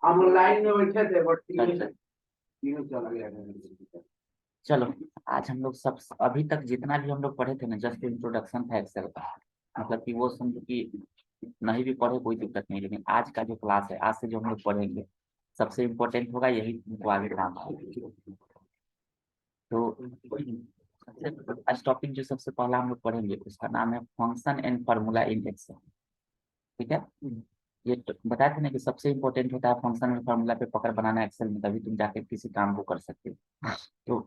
हम लाइन में बैठे थे बट तीनों चला गया। चलो, आज हम लोग सब अभी तक जितना भी हम लोग पढ़े थे ना, जस्ट इंट्रोडक्शन था एक्सेल का। मतलब कि वो समझो कि नहीं भी पढ़े कोई दिक्कत नहीं, लेकिन आज का जो क्लास है, आज से जो हम लोग पढ़ेंगे सबसे इम्पोर्टेंट होगा, यही तुमको आगे काम आएगा। तो आज टॉपिक जो सबसे पहला हम लोग पढ़ेंगे उसका नाम है function and formula in Excel. ठीक है, ये बताए थे ना कि सबसे इम्पोर्टेंट होता है फंक्शन एंड फार्मूला पे पकड़ बनाना एक्सेल में, तभी तुम जाके किसी काम को कर सकते हो। तो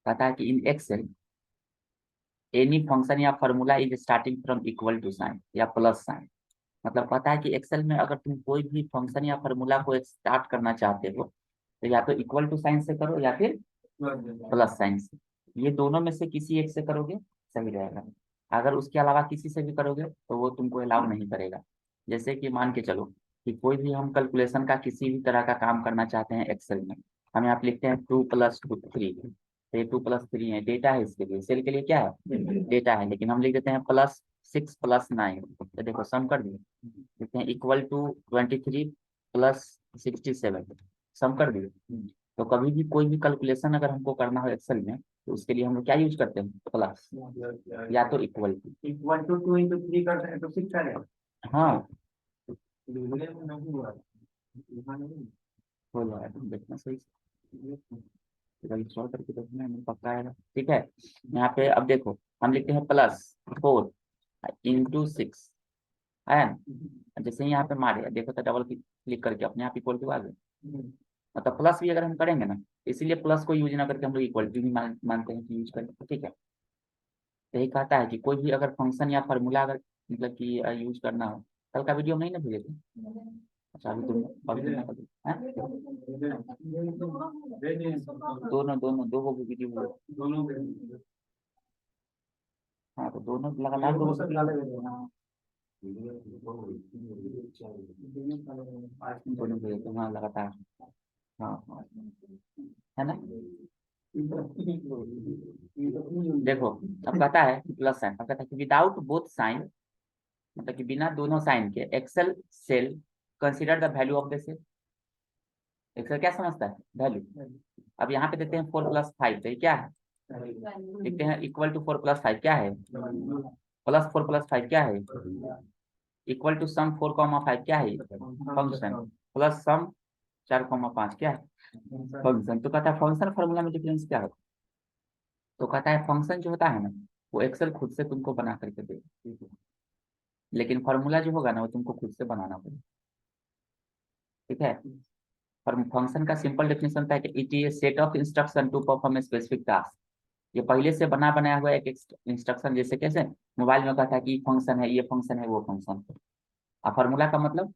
कहता है कि इन एक्सेल एनी फंक्शन या formula is starting from equal to sign या प्लस साइन। मतलब पता है कि एक्सेल में अगर तुम कोई भी फंक्शन या फार्मूला को स्टार्ट करना चाहते हो तो या तो इक्वल टू साइन से करो या फिर प्लस साइन से। ये दोनों में से किसी एक से करोगे सही रहेगा। अगर उसके अलावा किसी से भी करोगे तो वो तुमको अलाउ नहीं करेगा। जैसे कि मान के चलो कि कोई भी हम कैलकुलेशन का किसी भी तरह का काम करना चाहते हैं एक्सेल में, हम यहाँ पे लिखते हैं 2+2 3। तो ये 2+3 है, डेटा है इसके लिए, सेल के लिए क्या है डेटा है, लेकिन हम लिख देते हैं +6+9। तो देखो सम कर दिए, लिखते हैं =23+67, सम कर दिए। तो कभी भी कोई भी कैलकुलेशन अगर हमको करना हो एक्सेल में तो उसके लिए हम लोग क्या यूज करते हैं प्लस या तो इक्वल टू 2 × 3 करते हैं तो 6 आएगा। हाँ, हो जाएगा, तुम देखना सही से सॉल्व करके देखना है, पक्का आएगा। ठीक है, यहाँ पे अब देखो हम लिखते हैं +4 × 6 है ना। जैसे ही यहाँ पे मारे देखो तो डबल क्लिक करके अपने आप इक्वल टू आ गए। मतलब प्लस भी अगर हम करेंगे ना, इसीलिए प्लस को यूज ना करके हम लोग इक्वल टू भी मानते हैं कि यूज करें। ठीक है, यही कहता है कि कोई भी अगर फंक्शन या फार्मूला अगर मतलब कि यूज करना हो। कल का वीडियो नहीं ना भेजे थे? अच्छा अभी तुम अभी तुमने कर दिया हैं? दोनों दोनों दो को वीडियो भेजे। हाँ तो दोनों लगातार दो दोनों भेजे थे, हाँ लगातार। हाँ हाँ, है ना। देखो अब कहता है प्लस साइन, अब कहता है कि विदाउट बोथ साइन, मतलब कि बिना दोनों साइन के Excel cell consider the value of the cell. Excel क्या समझता है वैल्यू। अब यहाँ पे देते हैं 4+5, तो ये क्या है, देखते हैं =4+5 क्या है, +4+5 क्या है, =सम 4,5 क्या है फंक्शन, प्लस सम 4,5 क्या है फंक्शन। तो कहता है फंक्शन फार्मूला में डिफरेंस क्या होता है। तो कहता है फंक्शन जो होता है ना वो एक्सेल खुद से तुमको बना करके देगा, लेकिन फार्मूला जो होगा ना वो तुमको खुद से बनाना पड़ेगा। ठीक है, फंक्शन का सिंपल डेफिनेशन था कि it is set of instruction to perform a specific task. ये पहले से बना बनाया हुआ एक इंस्ट्रक्शन, जैसे कैसे मोबाइल में कहता है कि फंक्शन है, ये फंक्शन है, वो फंक्शन। और फार्मूला का मतलब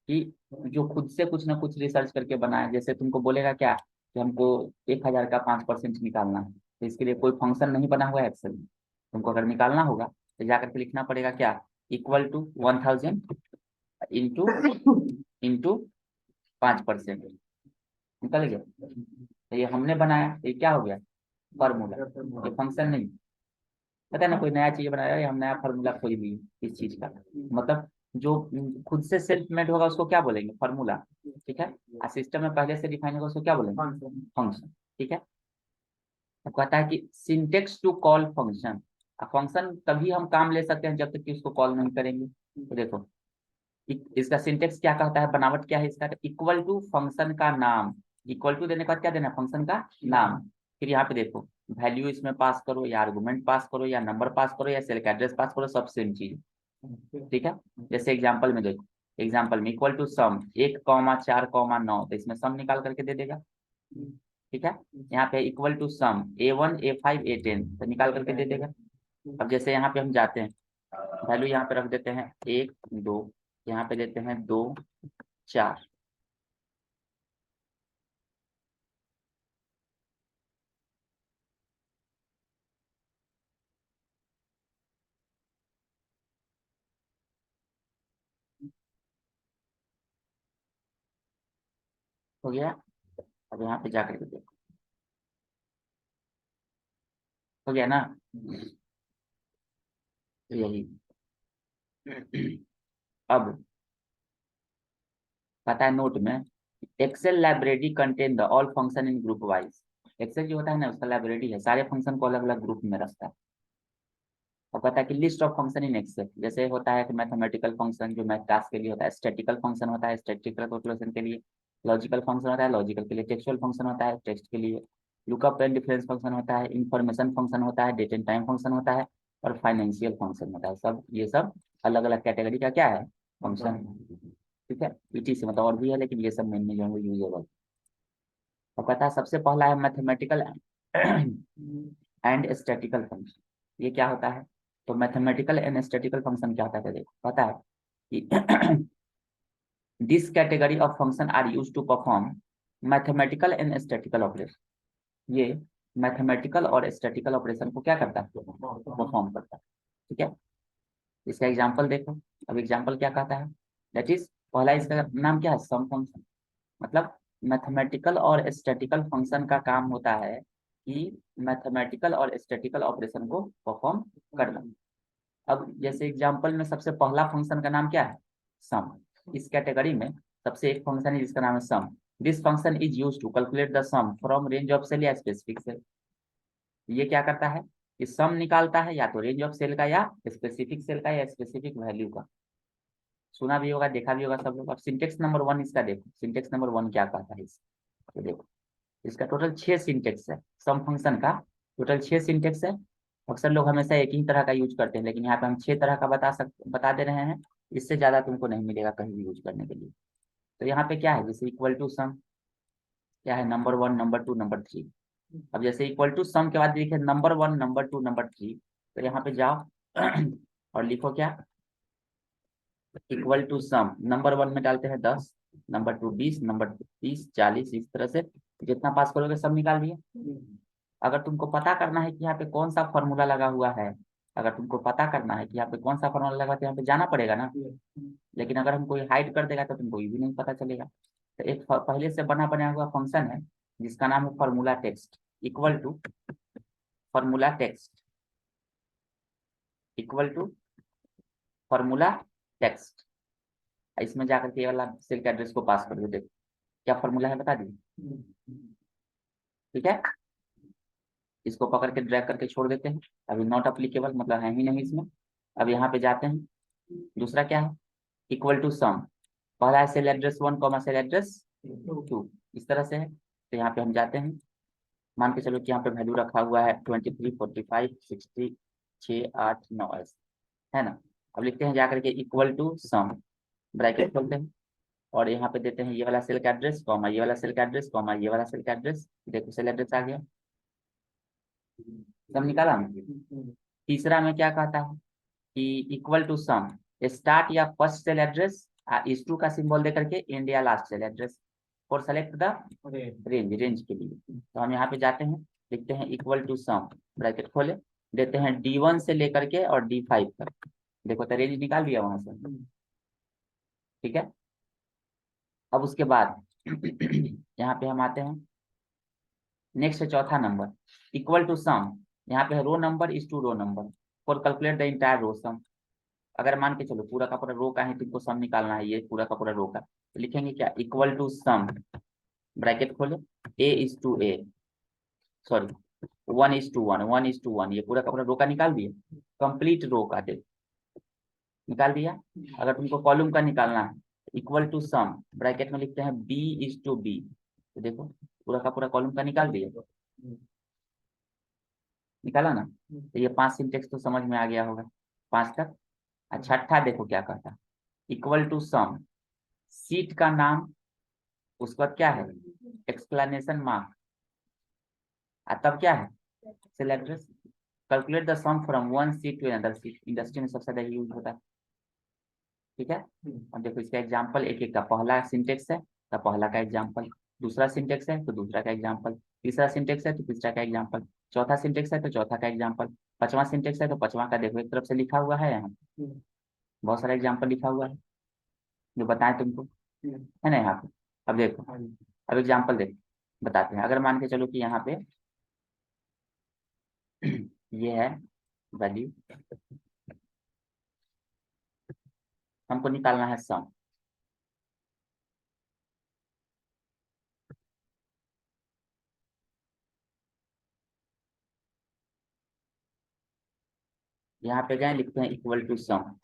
कि जो खुद से कुछ ना कुछ रिसर्च करके बनाए। जैसे तुमको बोलेगा क्या कि हमको 1,000 का 5% निकालना है, तो इसके लिए कोई फंक्शन नहीं बना हुआ है एक्सेल में। तुमको अगर निकालना होगा तो जाकर के लिखना पड़ेगा क्या, =1000 इंटू इंटू 5%, निकल गया। तो ये हमने बनाया, तो ये क्या हो गया फार्मूला, ये फंक्शन नहीं। पता है ना, कोई नया चीज बनाया, हम नया फार्मूला खोज लिए इस चीज का। मतलब जो खुद से सेल्फ मेड होगा उसको क्या बोलेंगे फार्मूला। ठीक है, और सिस्टम में पहले से डिफाइन होगा उसको क्या बोलेंगे फंक्शन। ठीक है, तो कहता है कि syntax to call function. Function तभी हम काम ले सकते हैं जब तक कि उसको कॉल नहीं करेंगे। तो देखो इसका सिंटेक्स क्या कहता है, बनावट क्या है इसका, इक्वल टू फंक्शन का नाम। इक्वल टू देने के बाद क्या देना है फंक्शन का नाम। फिर यहाँ पे देखो वैल्यू इसमें पास करो या आर्गुमेंट पास करो या नंबर पास करो या सेल का एड्रेस पास करो, सब सेम चीज। ठीक है, जैसे एग्जाम्पल में देखो, एग्जाम्पल में =सम 1,4,9, तो इसमें सम निकाल करके दे देगा। ठीक है, यहाँ पे =सम A1 A5 A10, तो निकाल करके दे देगा। अब जैसे यहाँ पे हम जाते हैं, वैल्यू यहाँ पे रख देते हैं 1 2, यहाँ पे देते हैं 2 4। हो गया, अब यहाँ पे जाकर के देखो, हो गया ना। तो यही अब पता है नोट में, Excel library contain the all function in group wise. Excel जो होता है ना, उसका लाइब्रेरी है, सारे फंक्शन को अलग अलग ग्रुप में रखता है। और पता है कि list of function in Excel, जैसे होता है कि मैथमेटिकल फंक्शन जो मैथ टास्क के लिए होता है, स्टैटिकल फंक्शन होता है स्टैटिकल कैलकुलेशन के लिए, लॉजिकल फंक्शन होता है लॉजिकल के लिए, टेक्सुअल फंक्शन होता है टेक्स्ट के लिए, लुकअप एंड डिफरेंस फंक्शन होता है, इंफॉर्मेशन फंक्शन होता है, डेट एंड टाइम फंक्शन होता है, और फाइनेंशियल फंक्शन होता है। सब ये सब अलग अलग कैटेगरी का क्या है, फंक्शन। ठीक है, ईटी से मतलब और भी है, लेकिन ये सब मेनली जो है यूजेबल। और पता है सबसे पहला है मैथमेटिकल एंड स्टैटिकल फंक्शन। ये क्या होता है, तो मैथमेटिकल एंड स्टैटिकल फंक्शन क्या होता है, देखो पता है कि this category of function are use to perform mathematical and statical operation. ये मैथमेटिकल और स्टैटिकल ऑपरेशन को क्या करता है, परफॉर्म करता है। ठीक है, इसका एग्जांपल देखो। अब एग्जांपल क्या कहता है, दैट इज पहला इसका नाम क्या है, सम फंक्शन। मतलब मैथमेटिकल और स्टैटिकल फंक्शन का काम होता है कि मैथमेटिकल और स्टैटिकल ऑपरेशन को परफॉर्म करना। अब जैसे एग्जांपल में सबसे पहला फंक्शन का नाम क्या है, सम। इस कैटेगरी में सबसे एक फंक्शन है जिसका नाम है sum. This function is use to calculate the sum from range of cell या स्पेसिफिक सेल। ये क्या करता है, कि सम निकालता है या तो रेंज ऑफ सेल का या स्पेसिफिक सेल का या स्पेसिफिक वैल्यू का। सुना भी होगा, देखा भी होगा सब लोग। अब सिंटेक्स नंबर 1 इसका देखो, सिंटेक्स नंबर 1 क्या कहता है तो देखो, इसका टोटल 6 सिंटेक्स है। सम फंक्शन का टोटल 6 सिंटेक्स है। अक्सर लोग हमेशा एक ही तरह का यूज करते हैं, लेकिन यहाँ पे हम 6 तरह का बता दे रहे हैं। इससे ज्यादा तुमको नहीं मिलेगा कहीं भी यूज करने के लिए। तो यहाँ पे क्या है, जैसे इक्वल टू सम, क्या है, नंबर 1 नंबर 2 नंबर 3। अब जैसे इक्वल टू सम के बाद लिखे नंबर 1 नंबर 2 नंबर 3, तो यहाँ पे जाओ और लिखो क्या, इक्वल टू सम। नंबर 1 में डालते हैं 10, नंबर 2 20, नंबर 30 40, इस तरह से जितना पास करोगे सब निकाल दिए। अगर तुमको पता करना है कि यहाँ पे कौन सा फॉर्मूला लगा हुआ है, अगर तुमको पता करना है कि यहाँ पे कौन सा फॉर्मूला लगा हुआ है, तो यहाँ पे जाना पड़ेगा ना। लेकिन अगर हम कोई हाइड कर देगा तो तुमको ये भी नहीं पता चलेगा। तो एक पहले से बना बनाया हुआ फंक्शन है जिसका नाम है formula text. Equal to formula text, equal to formula text. इसमें जाकर के ये वाला सेल के एड्रेस को पास कर दो। देखो क्या फॉर्मूला है बता दिए। ठीक है, इसको पकड़ के ड्रैग करके छोड़ देते हैं, अभी नॉट अप्लीकेबल मतलब है ही नहीं इसमें। अब यहाँ पे जाते हैं, दूसरा क्या है, इक्वल टू सम। पहला है cell address 1 comma cell address 2, इस तरह से है। तो यहाँ पे हम जाते हैं, मान के चलो कि यहाँ पे वैल्यू रखा हुआ है 23 45 60 6 8 9 है ना। अब लिखते हैं जाकर के इक्वल टू सम, ब्रैकेट खोलते हैं, और यहाँ पे देते हैं ये वाला सेल का एड्रेस कॉमा ये वाला सेल का एड्रेस कॉमा ये वाला सेल का एड्रेस। देखो सेल एड्रेस आ गया, सब निकाला हमने। तीसरा में क्या कहता है कि इक्वल टू सम स्टार्ट या फर्स्ट सेल एड्रेस इस टू का सिंबल दे करके एंड या last cell address for select the range, range के लिए। तो हम यहाँ पे जाते हैं, लिखते हैं इक्वल टू सम, ब्रैकेट खोले, देते हैं D1 से लेकर के और D5 तक। देखो तो रेंज निकाल दिया वहां से। ठीक है, अब उसके बाद यहाँ पे हम आते हैं, नेक्स्ट है चौथा नंबर, इक्वल टू सम। यहाँ पे है row number is to row number for calculate the entire row sum. अगर मान के चलो पूरा का पूरा रो का है, तुमको सम निकालना है, ये पूरा का पूरा रो का, तो लिखेंगे क्या, इक्वल टू सम, ब्रैकेट खोले, A is to A, sorry 1 is to 1 1 is to 1, ये पूरा का पूरा रो का निकाल दिए। कंप्लीट रो का दे निकाल दिया। अगर तुमको कॉलम का निकालना है, इक्वल टू सम, ब्रैकेट में लिखते हैं बी इज टू बी। तो देखो पूरा का पूरा कॉलम का निकाल दिए, निकाला ना। तो ये 5 सिंटेक्स तो समझ में आ गया होगा 5 तक। अच्छा छठा देखो क्या कहता है, इक्वल टू सम, सीट का नाम, उसके बाद क्या है, एक्सप्लेनेशन मार्क, तब क्या है, cell address, calculate the sum from one sheet to another sheet. Industry में सबसे ज्यादा यूज होता है। ठीक है, अब देखो इसका एग्जांपल एक एक का, पहला सिंटेक्स है तो पहला का एग्जांपल, दूसरा सिंटेक्स है तो दूसरा का एग्जांपल, तीसरा सिंटेक्स है तो तीसरा का एग्जांपल, चौथा सिंटेक्स है तो चौथा का एग्जांपल, पांचवा सिंटेक्स है तो पांचवा का। देखो एक तरफ से लिखा हुआ है यहाँ, बहुत सारा एग्जांपल लिखा हुआ है जो बताएं तुमको, है ना यहाँ पे। अब देखो, अब एग्जांपल देखो, बताते हैं। अगर मान के चलो कि यहाँ पे ये है वैल्यू, हमको निकालना है सम। यहाँ पे गए, लिखते हैं इक्वल टू सम,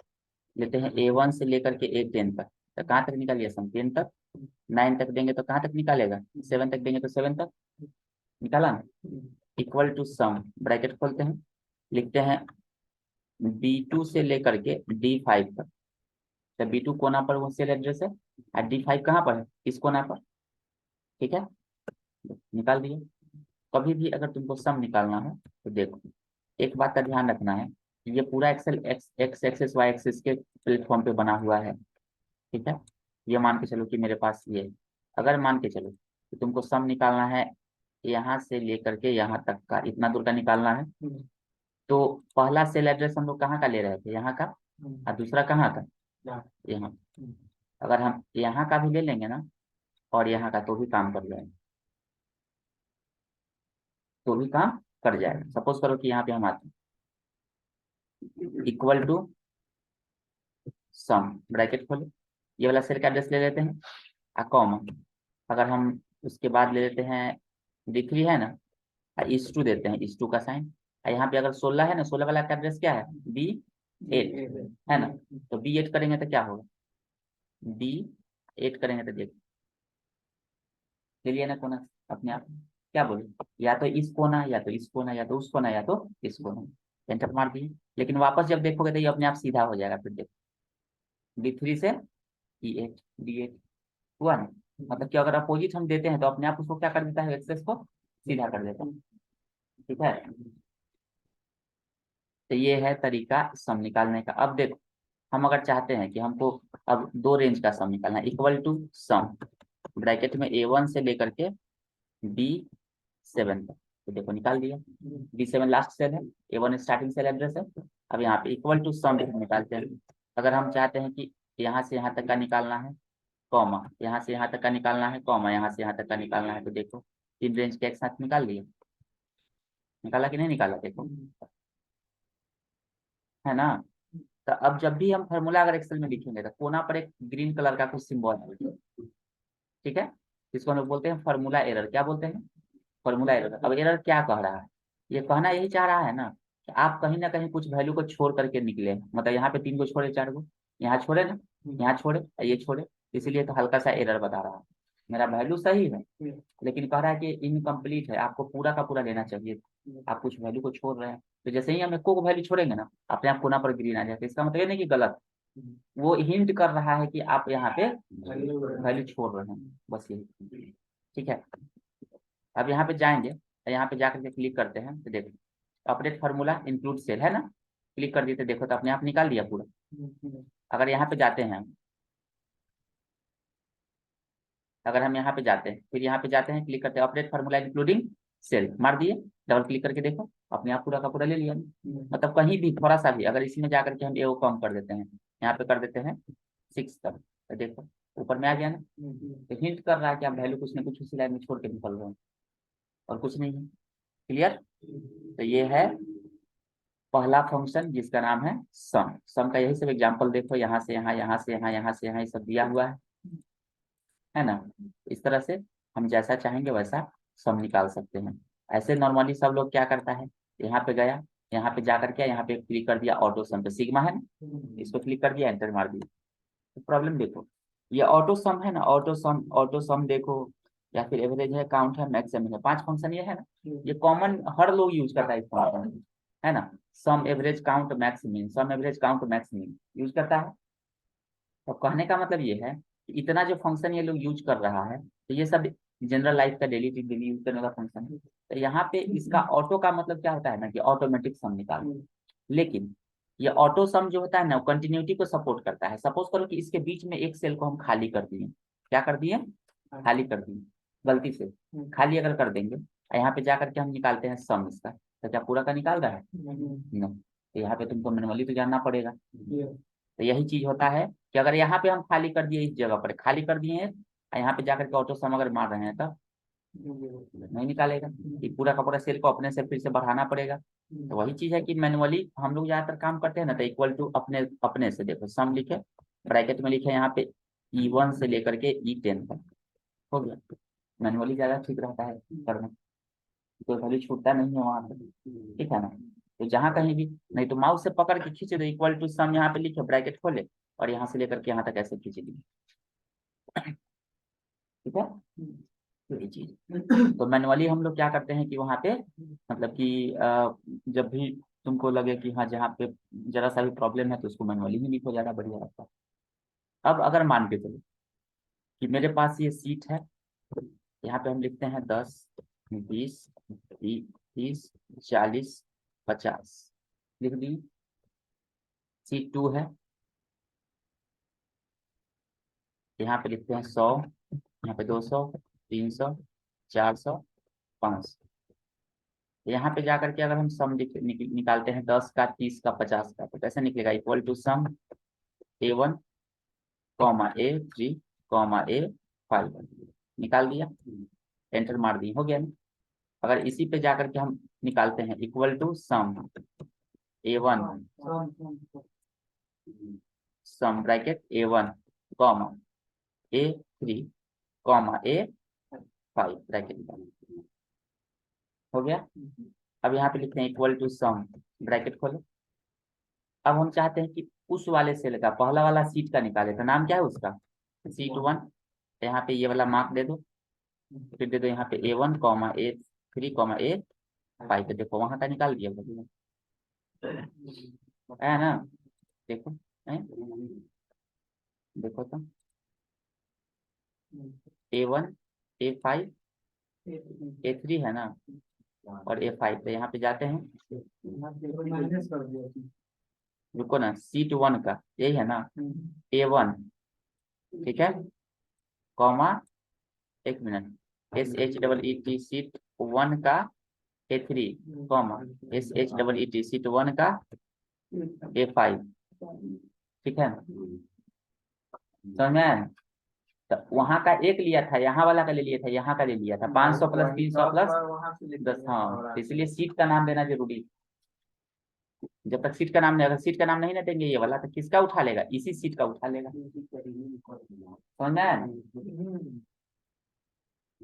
लेते हैं A1 से लेकर के A10 तक। तो कहाँ तक निकालिए सम? 10 तक। 9 तक देंगे तो कहाँ तक निकालेगा? 7 तक देंगे तो 7 तक निकाला ना। इक्वल टू सम, ब्रैकेट खोलते हैं, लिखते हैं B2 से लेकर के D5 तक। तो B2 कोना पर वो सेल एड्रेस है, और D5 कहाँ पर है? इस कोना पर। ठीक है, निकाल दिए। कभी भी अगर तुमको सम निकालना है तो देखो, एक बात का ध्यान रखना है, ये पूरा Excel X axis Y axis के प्लेटफॉर्म पे बना हुआ है। ठीक है, ये मान के चलो कि मेरे पास ये, अगर मान के चलो कि तुमको सम निकालना है यहाँ से लेकर के यहाँ तक का, इतना दूर का निकालना है, तो पहला सेल एड्रेस हम लोग कहाँ का ले रहे थे? यहाँ का। और दूसरा कहाँ का? यहाँ। अगर हम यहाँ का भी ले लेंगे ना और यहाँ का, तो भी काम कर जाएगा, तो भी काम कर जाएगा। सपोज करो कि यहाँ पे हम आते हैं इक्वल टू सम, ब्रैकेट खोले, ये वाला सेल का एड्रेस ले लेते हैं, कॉमा, अगर हम उसके बाद ले लेते हैं D3 है ना, इस 2 देते हैं, इस 2 का साइन। यहाँ पे अगर 16 है ना, 16 वाला का एड्रेस क्या है? B8 है ना, तो B8 करेंगे तो क्या होगा? B8 करेंगे तो देखो, ले लिया ना कोना अपने आप। क्या बोले? या तो इस कोना, या तो इस कोना, या तो उस कोना, या तो इस कोना। एंटर मार दिए, लेकिन वापस जब देखोगे तो ये अपने आप सीधा हो जाएगा। फिर देखो D3 से E8, D8 हुआ ना। मतलब कि अगर अपोजिट हम देते हैं तो अपने आप उसको क्या कर देता है? एक्सेस को सीधा कर देता है। ठीक है, तो ये है तरीका सम निकालने का। अब देखो, हम अगर चाहते हैं कि हमको अब 2 रेंज का सम निकालना है, इक्वल टू सम, ब्रैकेट में A1 से लेकर के B7 तक, तो देखो निकाल दिया। B7 लास्ट सेल है, A1 स्टार्टिंग सेल एड्रेस है। अब यहाँ पे इक्वल टू सम निकालते हैं। अगर हम चाहते हैं कि यहाँ से यहाँ तक का निकालना है, कॉमा, यहाँ से यहाँ तक का निकालना है, कॉमा, यहाँ से यहाँ तक का निकालना है, तो देखो 3 रेंज के एक साथ निकाल दिए। निकाला कि नहीं निकाला? देखो, है ना। तो अब जब भी हम फार्मूला अगर एक्सेल में लिखेंगे तो कोना पर एक ग्रीन कलर का कुछ सिंबल है। ठीक है, इसको हम लोग बोलते हैं फार्मूला एरर। क्या बोलते हैं? Formula error. अब एरर क्या कह रहा है? ये कहना यही चाह रहा है ना कि आप कहीं ना कहीं कुछ वैल्यू को छोड़ करके निकले। मतलब यहाँ पे 3 को छोड़े, 4 को यहाँ छोड़े ना, यहाँ छोड़े, ये छोड़े, इसीलिए तो हल्का सा एरर बता रहा है। मेरा वैल्यू सही है, लेकिन कह रहा है कि इनकम्प्लीट है, आपको पूरा का पूरा लेना चाहिए, आप कुछ वैल्यू को छोड़ रहे हैं। तो जैसे ही हम एक को वैल्यू छोड़ेंगे ना, अपने आप कोना पर ग्रीन आ जाएगा। इसका मतलब ये नहीं कि गलत, वो हिंट कर रहा है कि आप यहाँ पे वैल्यू छोड़ रहे हैं, बस यही। ठीक है, अब यहाँ पे जाएंगे, यहाँ पे जाकर के क्लिक करते हैं तो देखो अपडेट फार्मूला इंक्लूड सेल है ना, क्लिक कर देते, देखो तो अपने आप निकाल दिया पूरा। अगर यहाँ पे जाते हैं, अगर हम यहाँ पे जाते हैं, फिर यहाँ पे जाते हैं, क्लिक करते हैं अपडेट फार्मूला इंक्लूडिंग सेल, मार दिए, डबल क्लिक करके देखो अपने आप पूरा का पूरा ले लिया। मतलब कहीं भी थोड़ा सा भी, अगर इसी में जाकर के हम ए कम कर देते हैं, यहाँ पे कर देते हैं 6 तक, तो देखो ऊपर में आ गया ना। तो हिंट कर रहा है कि आप वैल्यू कुछ ना कुछ उसी लाइन में छोड़ के निकल रहे हैं, और कुछ नहीं है। क्लियर? तो ये है पहला फंक्शन जिसका नाम है सम। सम का यही सब एग्जांपल देखो, यहाँ से यहाँ, यहाँ से यहाँ, यहाँ से यहाँ, ये सब दिया हुआ है ना। इस तरह से हम जैसा चाहेंगे वैसा सम निकाल सकते हैं। ऐसे नॉर्मली सब लोग क्या करता है, यहाँ पे गया, यहाँ पे जाकर के यहाँ पे क्लिक कर दिया ऑटो सम पे, सिग्मा है ना, इसको क्लिक कर दिया, एंटर मार दिया। तो प्रॉब्लम देखो, ये ऑटो सम है ना, ऑटो सम देखो, या फिर एवरेज है, काउंट है, मैक्सिमम है, 5 फंक्शन ये है ना, ये कॉमन हर लोग यूज करता है इस फंक्शन, है ना। सम, एवरेज, काउंट, मैक्सिमम, सम, एवरेज, काउंट, मैक्सिमम यूज करता है। तो कहने का मतलब ये है कि इतना जो फंक्शन ये लोग यूज कर रहा है, तो ये सब जनरल लाइफ का डेली डेली यूज करने का फंक्शन है। तो यहाँ पे इसका ऑटो का मतलब क्या होता है ना, कि ऑटोमेटिक सम निकाल। लेकिन ये ऑटो सम जो होता है ना, कंटिन्यूटी को सपोर्ट करता है। सपोज करो कि इसके बीच में एक सेल को हम खाली कर दिए, क्या कर दिए? खाली कर दिए गलती से। खाली अगर कर देंगे, यहाँ पे जाकर के हम निकालते हैं सम इसका, तो क्या पूरा का निकाल रहा है? नहीं। तो यहाँ पे तुमको मैनुअली तो जानना पड़ेगा। तो यही चीज होता है कि अगर यहाँ पे हम खाली कर दिए, इस जगह पर खाली कर दिए हैं, यहाँ पे जाकर के ऑटो सम अगर मार रहे हैं, तब नहीं निकालेगा, ये पूरा का पूरा सेल को अपने से फिर से बढ़ाना पड़ेगा। तो वही चीज है कि मैनुअली हम लोग ज्यादातर काम करते हैं ना, तो इक्वल टू अपने अपने से देखो सम लिखे, ब्रैकेट में लिखे यहाँ पे E1 से लेकर के E10 तक, हो गया। मैनुअली ज्यादा ठीक रहता है करना, कोई वैल्यू छूटता नहीं है वहां पे। ठीक है ना, तो जहां कहीं भी, नहीं तो माउस से पकड़ के खींच दो, इक्वल टू सम यहाँ पे लिखे, ब्रैकेट खोले और यहाँ से लेकर के यहाँ तक ऐसे खींच दी, ठीक है। ये चीज तो मैनुअली हम लोग क्या करते हैं कि वहाँ पे मतलब कि जब भी तुमको लगे कि हाँ जहाँ पे जरा सा भी प्रॉब्लम है तो उसको मैनुअली ही लिखो, ज्यादा बढ़िया रहता है। अब अगर मान के चलो कि मेरे पास ये सीट है, यहाँ पे हम लिखते हैं 10, 20, 30, 40, 50 लिख दी। सीट 2 है, यहाँ पे लिखते हैं 100, यहाँ पे 200, 300, 400, 500। यहाँ पे जाकर के अगर हम सम निकालते हैं 10 का, 30 का, 50 का, तो कैसे निकलेगा, equal to sum A1 comma A3 comma A5 निकाल दिया, एंटर मार दिए, हो गया ना। अगर इसी पे जाकर के हम निकालते हैं equal to sum A1 sum bracket A1 comma A3 comma A5 bracket, हो गया। अब यहाँ पे लिखते हैं इक्वल टू सम ब्रैकेट खोलो। अब हम चाहते हैं कि उस वाले सेल का पहला वाला सीट का निकाले, तो नाम क्या है उसका, सीट 1। यहाँ पे ये वाला मार्क दे दो, फिर दे दो यहाँ पे A1 comma A3 comma A5, देखो वहां का निकाल दिया है ना। देखो है? देखो तो A1 A5 A3 है ना, और A5 पे यहाँ पे जाते हैं, रुको ना, सीट 1 का यही है ना, A1, ठीक है, कॉमा, एक मिनट, SHEET सीट 1 का A3 कॉमा SHEET सीट 1 का A5, ठीक है, समझ में आया? तो वहां का एक लिया था, यहाँ वाला का ले लिया था, यहाँ का ले लिया था, 500 प्लस 300 प्लस 10, हाँ, तो इसलिए सीट का नाम देना जरूरी है। जब तक सीट का नाम नहीं, अगर सीट का नाम नहीं ना देंगे ये वाला, तो किसका उठा लेगा, इसी सीट का उठा लेगा, समझ में आया?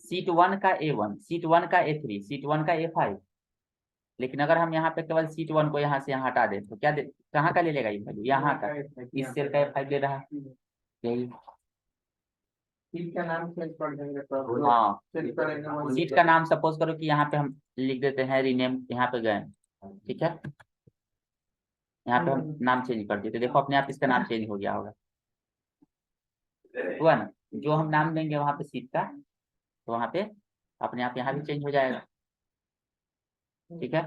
सीट 1 का A1, सीट 1 का A3, सीट 1 का A5। लेकिन अगर हम यहाँ पे केवल सीट 1 को यहाँ से यहाँ हटा दें तो क्या दे, कहाँ का ले लेगा ये वैल्यू, यहाँ का, इस सेल का A5 ले रहा है, यही। सीट का नाम चेंज कर देंगे तो हाँ, चेंज करेंगे सीट का नाम सपोज करो कि यहाँ पे हम लिख देते हैं रीनेम, यहाँ पे गए, ठीक है, यहाँ पे हम नाम चेंज कर देते, देखो अपने आप इसका नाम चेंज हो गया होगा, हुआ ना। जो हम नाम देंगे वहां पे सीट का, तो वहां पे अपने आप यहाँ भी चेंज हो जाएगा, ठीक है।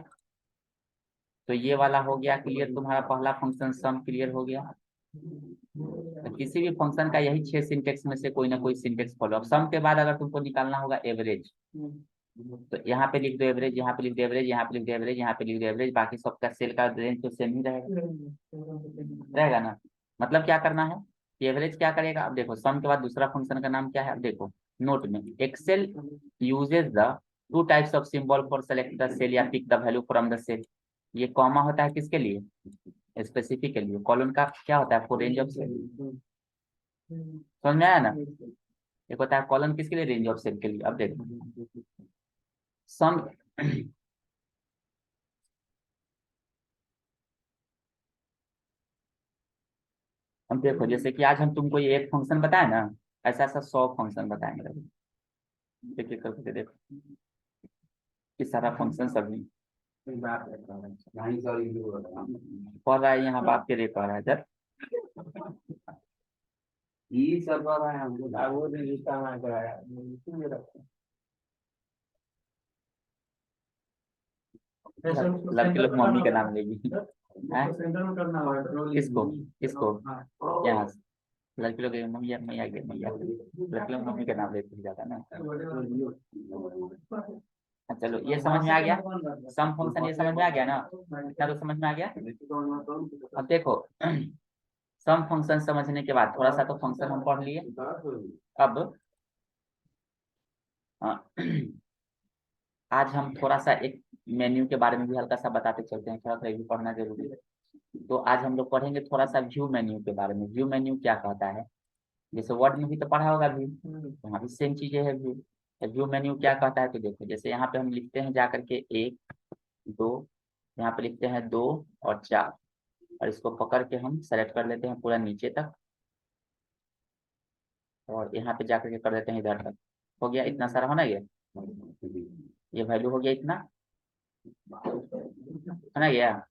तो ये वाला हो गया क्लियर, तुम्हारा पहला फंक्शन सम क्लियर हो गया। तो किसी भी फंक्शन का यही 6 सिंटेक्स में से कोई ना कोई सिंटेक्स फॉलो। अब सम के बाद अगर तुमको निकालना होगा एवरेज, तो यहाँ पे लिख दो एवरेज, यहाँ पे लिख दो एवरेज, यहाँ पे लिख दो एवरेज, यहाँ पे लिख दो एवरेज, बाकी सबका सेल का रेंज तो सेम ही रहेगा ना। मतलब क्या करना है कि एवरेज क्या करेगा, अब देखो सम के बाद दूसरा फंक्शन का नाम क्या है, अब देखो नोट में, Excel uses the 2 types of symbol for select the cell या pick the value from the cell. ये कॉमा होता है किसके लिए, स्पेसिफिक के लिए, कॉलन का क्या होता है फॉर रेंज ऑफ सेल, समझ में आया ना। एक होता है कॉलन किसके लिए, रेंज ऑफ सेल के लिए। अब देखो सम अब देखो जैसे कि आज हम तुमको ये एक फंक्शन बताए ना, ऐसा ऐसा 100 फंक्शन बताएंगे, देखिए करके देखो कि सारा फंक्शन सभी पढ़ रहा है, यहाँ बात के लिए कह रहा है जब ये सब रहा है हमको वो रिश्ता ना कराया लड़के लोग मम्मी का नाम लेगी, किसको किसको, यहाँ से लड़के लोग मैया मैया के मैया, लड़के लोग मम्मी का नाम लेते ही जाता ना। चलो ये समझ में आ गया, सम फंक्शन ये समझ में आ गया ना, इतना तो समझ में आ गया। अब देखो सम फंक्शन समझने के बाद थोड़ा सा तो फंक्शन हम पढ़ लिए। अब आज हम थोड़ा सा एक मेन्यू के बारे में भी हल्का सा बताते चलते हैं, थोड़ा सा भी पढ़ना जरूरी है। तो आज हम लोग पढ़ेंगे थोड़ा सा व्यू मेन्यू के बारे में। व्यू मेन्यू क्या कहता है, जैसे वर्ड में भी तो पढ़ा होगा व्यू, वहाँ भी सेम चीजें है व्यू। व्यू मेन्यू क्या कहता है, तो देखो जैसे यहाँ पे हम लिखते हैं जा करके 1 2, यहाँ पे लिखते हैं 2 और 4 और इसको पकड़ के हम सेलेक्ट कर लेते हैं पूरा नीचे तक और यहाँ पे जाकर के कर देते हैं इधर तक। हो गया, इतना सारा होना गया, ये वैल्यू हो गया इतना, है ना गया।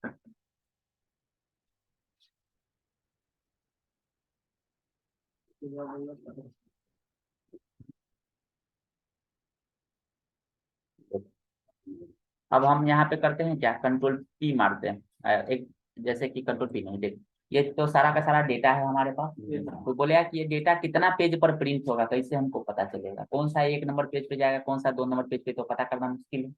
अब हम यहाँ पे करते हैं क्या, कंट्रोल पी मारते हैं। एक जैसे कि कंट्रोल पी नहीं, देख ये तो सारा का सारा डेटा है हमारे पास। तो बोले यार कि ये डेटा कितना पेज पर प्रिंट होगा, कैसे हमको पता चलेगा, कौन सा 1 नंबर पेज पे जाएगा, कौन सा 2 नंबर पेज पे, तो पता करना मुश्किल है।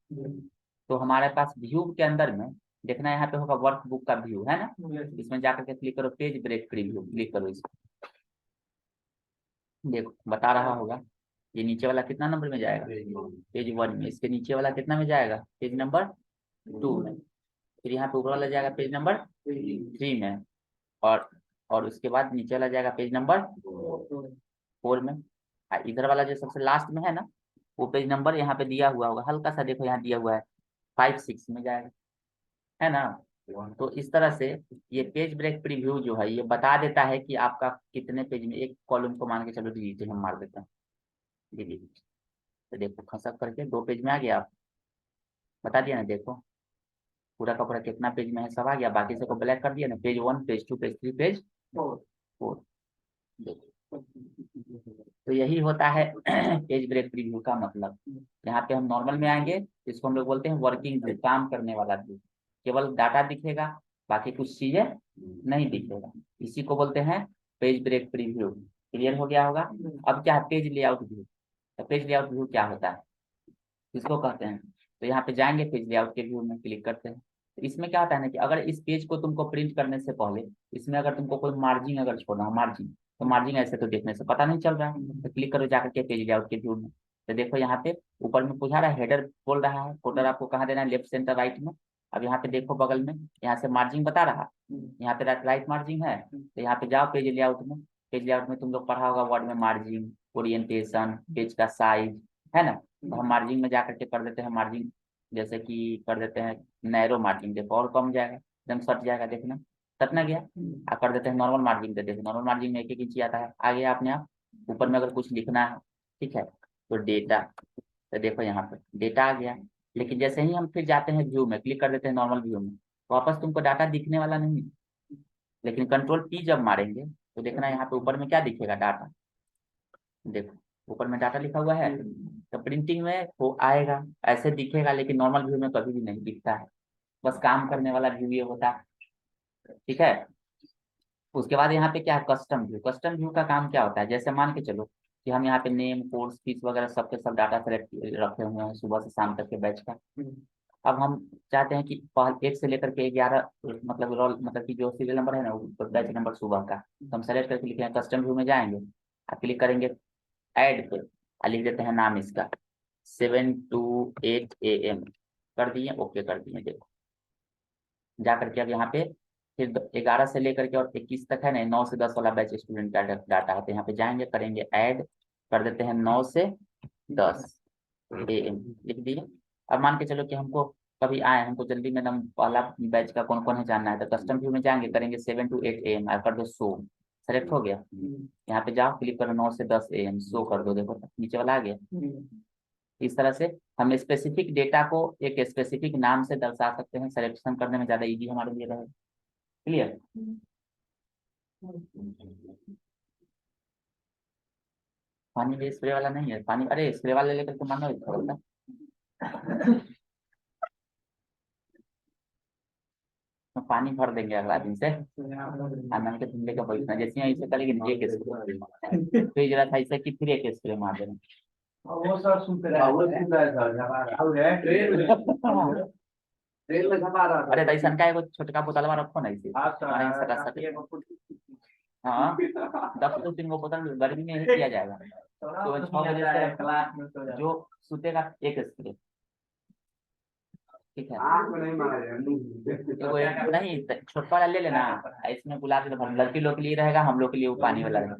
तो हमारे पास व्यू के अंदर में देखना, यहाँ पे होगा वर्कबुक का व्यू, है ना। इसमें जाकर के क्लिक करो पेज ब्रेक प्रीव्यू, क्लिक करो इसको, देखो बता रहा होगा ये नीचे वाला कितना नंबर में जाएगा, पेज 1 में। इसके नीचे वाला कितना में जाएगा, पेज नंबर 2 में। फिर यहाँ पे ऊपर वाला जाएगा पेज नंबर 3 में, और उसके बाद नीचे वाला जाएगा पेज नंबर 4 में। इधर वाला जो सबसे लास्ट में है ना, वो पेज नंबर यहाँ पे दिया हुआ होगा, हल्का सा देखो यहाँ दिया हुआ है 5, 6 में जाएगा, है ना। तो इस तरह से ये पेज ब्रेक प्रीव्यू जो है ये बता देता है कि आपका कितने पेज में, एक कॉलम को मान के चलो डिलीट हम मार देते हैं, डिलीट। तो देखो खसक करके 2 पेज में आ गया, आप बता दिया ना, देखो पूरा का पूरा कितना पेज में है, सब आ गया। बाकी सबको ब्लैक कर दिया ना, पेज 1, पेज 2, पेज 3, पेज 4। देखो तो यही होता है पेज ब्रेक प्रीव्यू का मतलब। यहाँ पे हम नॉर्मल में आएंगे, इसको हम लोग बोलते हैं वर्किंग व्यू, काम करने वाला व्यू, केवल डाटा दिखेगा, बाकी कुछ चीजें नहीं दिखेगा, इसी को बोलते हैं पेज ब्रेक प्रीव्यू। क्लियर हो गया होगा। अब क्या है पेज लेआउट व्यू। तो पेज लेआउट व्यू क्या होता है, किसको कहते हैं, तो यहाँ पे जाएंगे पेज लेआउट के व्यू में क्लिक करते हैं। तो इसमें क्या होता है ना कि अगर इस पेज को तुमको प्रिंट करने से पहले इसमें अगर तुमको कोई मार्जिन अगर छोड़ना हो, मार्जिन, तो मार्जिन ऐसे तो देखने से पता नहीं चल रहा है। तो क्लिक करो जाकर के पेज लेआउट के व्यू में। तो देखो यहाँ पे ऊपर में पूछा रहा है, हेडर बोल रहा है, फोल्डर आपको कहाँ देना है, लेफ्ट सेंटर राइट में। अब यहाँ पे देखो बगल में यहाँ से मार्जिन बता रहा, यहाँ पे राइट मार्जिन है। तो यहाँ पे जाओ पेज लेआउट में, पेज लेआउट में तुम लोग पढ़ा होगा वर्ड में मार्जिन, ओरिएंटेशन, पेज का साइज, है ना। तो हम मार्जिन में जाकर के कर देते हैं मार्जिन, जैसे कि कर देते हैं नैरो मार्जिन, देखो और कम जाएगा, एकदम सट जाएगा, देखना सट ना गया। कर देते हैं नॉर्मल मार्जिन पे, देखो नॉर्मल मार्जिन में 1 1 इंची आता है, आ गया अपने आप। ऊपर में अगर कुछ लिखना है, ठीक है, तो डेटा, तो देखो यहाँ पे डेटा आ गया। लेकिन जैसे ही हम फिर जाते हैं व्यू में, क्लिक कर देते हैं नॉर्मल व्यू में, वापस तुमको डाटा दिखने वाला नहीं। लेकिन कंट्रोल पी जब मारेंगे तो देखना यहाँ पे ऊपर में क्या दिखेगा, डाटा, देखो ऊपर में डाटा लिखा हुआ है। तो प्रिंटिंग में वो आएगा, ऐसे दिखेगा, लेकिन नॉर्मल व्यू में कभी भी नहीं दिखता है। बस काम करने वाला व्यू ये होता है, ठीक है। उसके बाद यहाँ पे क्या है, कस्टम व्यू। कस्टम व्यू का काम क्या होता है, जैसे मान के चलो कि हम यहाँ पे नेम, कोर्स, फीस वगैरह सबके सब डाटा सेलेक्ट रखे हुए हैं सुबह से शाम तक के बैच का। अब हम चाहते हैं कि पहले 1 से लेकर के 11 मतलब रोल, मतलब कि जो सीरियल नंबर है ना वो बैच नंबर सुबह का, तो हम सेलेक्ट करके लिखेंगे, कस्टम व्यू में जाएंगे, क्लिक करेंगे ऐड पे, लिख देते हैं नाम इसका 7 to 8 AM, कर दिए, ओके कर दिए। देखो जा करके अब यहाँ पे फिर 11 से लेकर के और 21 तक है ना, 9 से 10 वाला बैच स्टूडेंट का डाटा है। तो यहाँ पे जाएंगे, करेंगे ऐड, कर देते हैं 9 से 10 AM, लिख दिए। अब मान के चलो कि हमको कभी आए, हमको जल्दी में एकदम पहला बैच का कौन कौन है जानना है, तो कस्टम व्यू में जाएंगे, करेंगे 7 to 8 AM, कर दो शो, सेलेक्ट हो गया। यहाँ पे जाओ, क्लिक करो 9 से 10 AM, शो कर दो, देखो नीचे वाला आ गया। इस तरह से हम स्पेसिफिक डेटा को एक स्पेसिफिक नाम से दर्शा सकते हैं, सिलेक्शन करने में ज्यादा इजी हमारे लिए रहेगा। क्लियर। पानी भी स्प्रे वाला नहीं है, पानी अरे स्प्रे वाला लेकर के मानो थोड़ा तो पानी भर देंगे अगला दिन से, आनंद के तुम लेकर बैठना, जैसे ही ऐसे करेंगे ना, एक स्प्रे तो जरा था ऐसा कि फिर एक स्प्रे मार देना। वो सर सुन रहा है, वो सुन रहा है सर, अब है ट्रेन में घबा रहा था। अरे तो ऐसा का एगो छोटका बोतलवा रखो ना इसे, हाँ सर, माने सटा हाँ 10 दिन वो बोतल गर्मी में ही किया जाएगा। तो 6 बजे से क्लास में तो जो सुतेगा एक स्प्रे, ठीक है। आँख में नहीं मारा जाए, तो वो नहीं छोटा वाला ले लेना, इसमें गुलाब के भर, लड़की लोग के लिए रहेगा, हम लोग के लिए वो पानी वाला रहेगा।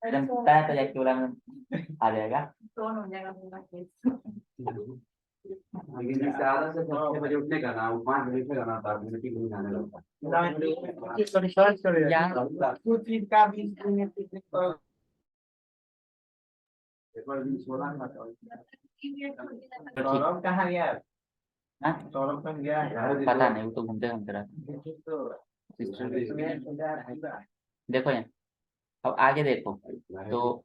एकदम तय तो जाके वाला में आ जाएगा। जिससे आधा से 6 बजे उठने का ना, वो 5 बजे से करना था, मीटिंग नहीं जाने लगता। रिसर्च करेगा यहाँ कुछ चीज का भी इसमें एक बार भी सोना था। सौरभ कहाँ गया है? हाँ? सौरभ कहाँ गया है? पता नहीं, वो तो घूमते घूमते रहते हैं। देखो यहाँ, अब आगे देखो तो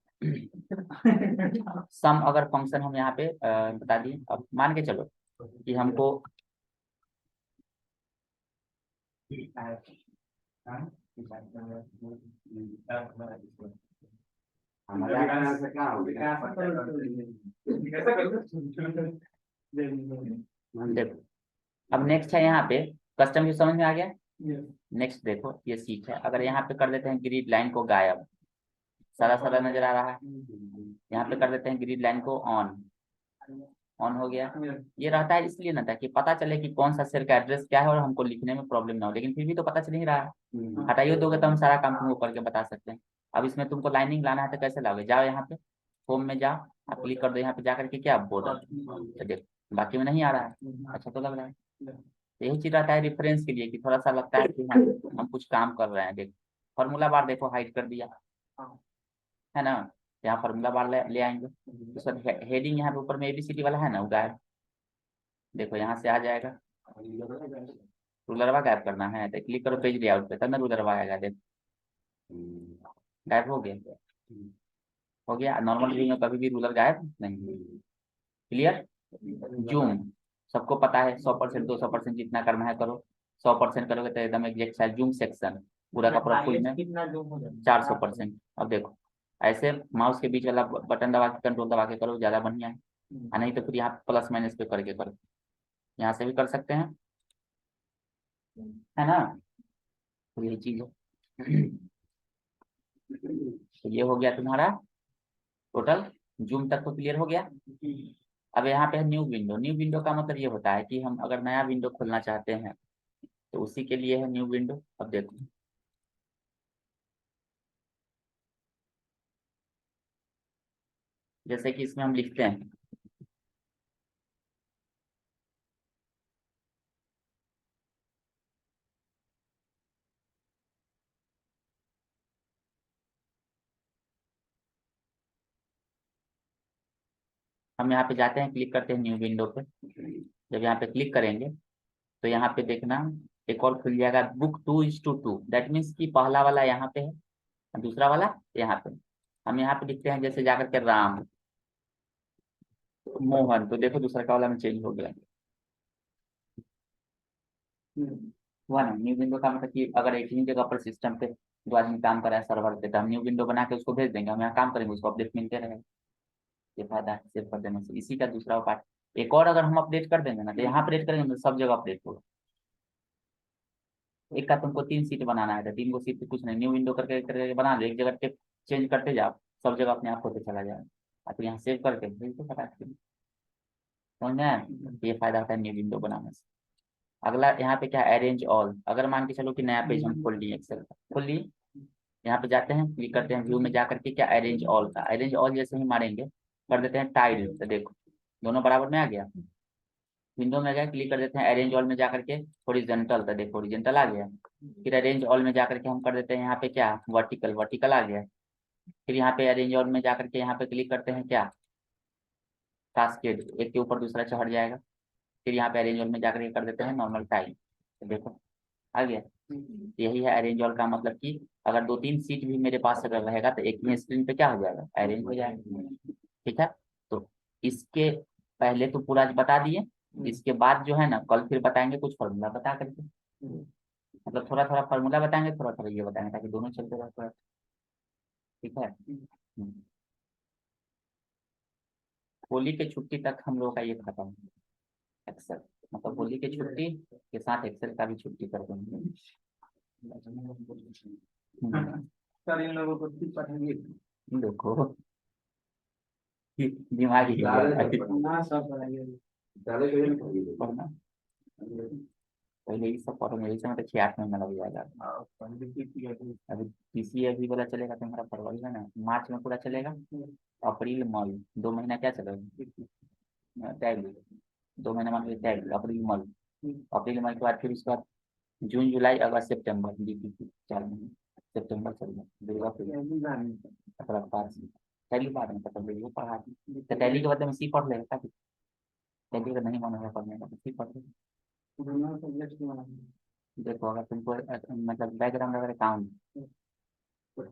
सम अगर फंक्शन हम यहाँ पे बता दिए, अब मान के चलो कि हमको हमारे से क्या हो गया? देखो अब नेक्स्ट है यहाँ पे कस्टम व्यू, समझ में आ गया। नेक्स्ट देखो ये सीख है, अगर यहाँ पे कर देते हैं ग्रिड लाइन को गायब, सारा सारा नजर आ रहा है, यहाँ पे कर देते हैं ग्रिड लाइन को ऑन हो गया। ये रहता है इसलिए ना, ताकि पता चले कि कौन सा सेल का एड्रेस क्या है और हमको लिखने में प्रॉब्लम ना हो, लेकिन फिर भी तो पता चल ही रहा है। हटाइए दोगे तो हम सारा काम तुमको करके बता सकते हैं। अब इसमें तुमको लाइनिंग लाना है तो कैसे लाओगे, जाओ यहाँ पे होम में जाओ, आप क्लिक कर दो यहाँ पे जाकर के क्या बॉर्डर, तो देखो बाकी में नहीं आ रहा है, अच्छा तो लग रहा है। तो यही चीज रहता है रेफरेंस के लिए, कि थोड़ा सा लगता है कि हाँ हम कुछ काम कर रहे हैं। देखो फॉर्मूला बार देखो हाइड कर दिया है ना, यहाँ फॉर्मूला बार ले आएंगे, उसके बाद हेडिंग यहाँ पे ऊपर में ABCD वाला है ना, वो गायब, देखो यहाँ से आ जाएगा। रूलरवा गायब करना है तो क्लिक करो पेज लेआउट पे, तब ना रूलरवा आएगा, देखो गायब हो गया। नॉर्मल व्यू में कभी भी रूलर गायब नहीं। क्लियर। जूम सबको पता है 100%, 200% जितना करना है करो, 100% करोगे तो एकदम एग्जैक्ट साइज जूम सेक्शन पूरा का पूरा फुल में कितना जूम हो जाए? 400%। अब देखो ऐसे माउस के बीच वाला बटन दबा के कंट्रोल दबा के करो, ज्यादा बढ़िया है। नहीं तो फिर यहाँ प्लस माइनस पे करके करो, यहाँ से भी कर सकते हैं, है ना। तो यही चीज है। तो ये हो गया तुम्हारा टोटल, जूम तक तो क्लियर हो गया। अब यहाँ पे है न्यू विंडो। न्यू विंडो का मतलब ये होता है कि हम अगर नया विंडो खोलना चाहते हैं तो उसी के लिए है न्यू विंडो। अब देखो जैसे कि इसमें हम लिखते हैं हम यहाँ पे जाते हैं, क्लिक करते हैं न्यू विंडो पे। जब यहाँ पे क्लिक करेंगे तो यहाँ पे देखना एक और खुल जाएगा, बुक 2:2। दैट मीन्स कि पहला वाला यहाँ पे है, दूसरा वाला यहाँ पे। हम यहाँ पे लिखते हैं जैसे जाकर के राम मोहन, तो देखो दूसरा का वाला में चेंज हो गया। हुआ ना। न्यू विंडो का मतलब कि अगर एक ही जगह पर सिस्टम पे दो आदमी काम कर रहा है सर्वर पे, तो हम न्यू विंडो बना के उसको भेज देंगे, हम यहाँ काम करेंगे, उसको अपडेट मिलते रहेगा। ये फायदा है सेव कर देने से। इसी का दूसरा पार्ट, एक और अगर हम अपडेट कर देंगे ना, तो यहाँ अपडेट करेंगे तो सब जगह अपडेट होगा। एक का तुमको 3 सीट बनाना है तो 3 को सीट पे कुछ नहीं, न्यू विंडो करके करके बना दो, एक जगह पे चेंज करते जाओ, सब जगह अपने आप होते चला जाएगा। आप यहाँ सेव करके भेज दो फटाक से। समझ में आया? ये फायदा होता है न्यू विंडो बनाने से। अगला यहाँ पे क्या है, अरेंज ऑल। अगर मान के चलो कि नया पेज हम खोल लिए, एक्सेल का खोल लिए, यहाँ पे जाते हैं, क्लिक करते हैं व्यू में जाकर के क्या अरेंज ऑल का, अरेंज ऑल जैसे ही मारेंगे कर देते हैं टाइल, तो देखो दोनों बराबर में आ गया। विंडो में गए, क्लिक कर देते हैं अरेंज ऑल में जाकर के हॉरिजॉन्टल, तो देखो हॉरिजॉन्टल आ गया। फिर अरेंज ऑल में जाकर के हम कर देते हैं यहाँ पे क्या वर्टिकल, वर्टिकल आ गया। फिर यहाँ पे अरेंज ऑल में जाकर के यहाँ पे क्लिक करते हैं क्या कास्केड, एक के ऊपर दूसरा चढ़ जाएगा। फिर यहाँ पे अरेंज ऑल में जाकर के कर देते हैं नॉर्मल टाइल, तो देखो आ गया। यही है अरेंज ऑल का मतलब कि अगर 2-3 सीट भी मेरे पास अगर रहेगा तो एक ही स्क्रीन पे क्या हो जाएगा, अरेंज हो जाएगा। ठीक है, तो इसके पहले तो पूरा बता दिए, इसके बाद जो है ना कल फिर बताएंगे कुछ फॉर्मूला बता करके, मतलब थोड़ा थोड़ा फॉर्मूला बताएंगे, थोड़ा थोड़ा ये बताएंगे, ताकि दोनों चलते रहे थोड़ा। ठीक है। होली के छुट्टी तक हम लोग का ये खत्म, एक्सेल मतलब होली की छुट्टी के साथ एक्सेल का भी छुट्टी कर देंगे। सर इन लोगों को ठीक पढ़ेंगे देखो दिमाग ही ना, सब पढ़ाइए। पढ़ना पहले ही सब पढ़ो, मेरे से मतलब 6-8 महीना लग जाएगा। अभी पीसी अभी वाला चलेगा तो हमारा फरवरी है ना, मार्च में पूरा चलेगा, अप्रैल मई 2 महीना क्या चलेगा टैग। 2 महीने मान लीजिए अप्रैल मई, अप्रैल मई के बाद फिर उसके बाद जून जुलाई अगस्त सितंबर, DPP 4 महीने, सितंबर चल रहा, दुर्गा पूजा अप्रैल 5 पहली बार में पता वो पढ़ा दी। तो टैली के बदले में सी पढ़ लेगा, ताकि टैली का नहीं मन होगा पढ़ने का तो सी पढ़ लेगा। दोनों सब्जेक्ट देखो अगर तुमको मतलब बैकग्राउंड अगर अकाउंट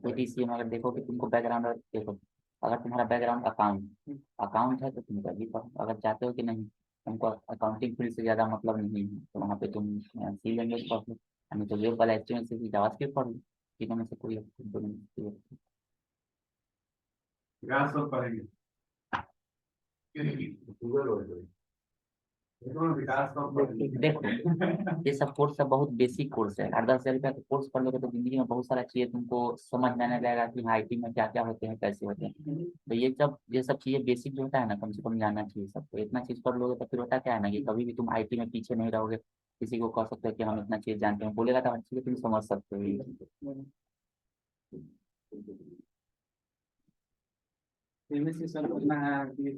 ATCA में अगर देखो कि तुमको बैकग्राउंड, देखो अगर तुम्हारा बैकग्राउंड अकाउंट है तो तुम तभी पढ़ो, अगर चाहते हो कि नहीं तुमको अकाउंटिंग फील्ड से ज़्यादा मतलब नहीं है तो वहाँ पे तुम सी लैंग्वेज पढ़ लो, नहीं तो वेब वाला HTML से जावास्क्रिप्ट पढ़ लो, तीनों में से कोई दोनों में से कोई एक। विकास सब करेंगे गूगल हो जाए विकास सब करेंगे। देखो ये सब कोर्स सब बहुत बेसिक कोर्स है, 8-10 हज़ार रुपया का कोर्स पढ़ लोगे तो जिंदगी में बहुत सारा चीज़ें तुमको समझ में आने लगेगा कि हाँ IT में क्या क्या होते हैं, कैसे होते हैं। तो ये सब चीज़ें बेसिक जो होता है ना, कम से कम जानना चाहिए सबको। इतना चीज़ पढ़ लोगे तो फिर होता क्या है ना कि कभी भी तुम IT में पीछे नहीं रहोगे, किसी को कह सकते हो कि हम इतना चीज़ जानते हैं, बोलेगा तो हर चीज़ तुम समझ सकते हो ये चीज़ें। इनमें से सब करना है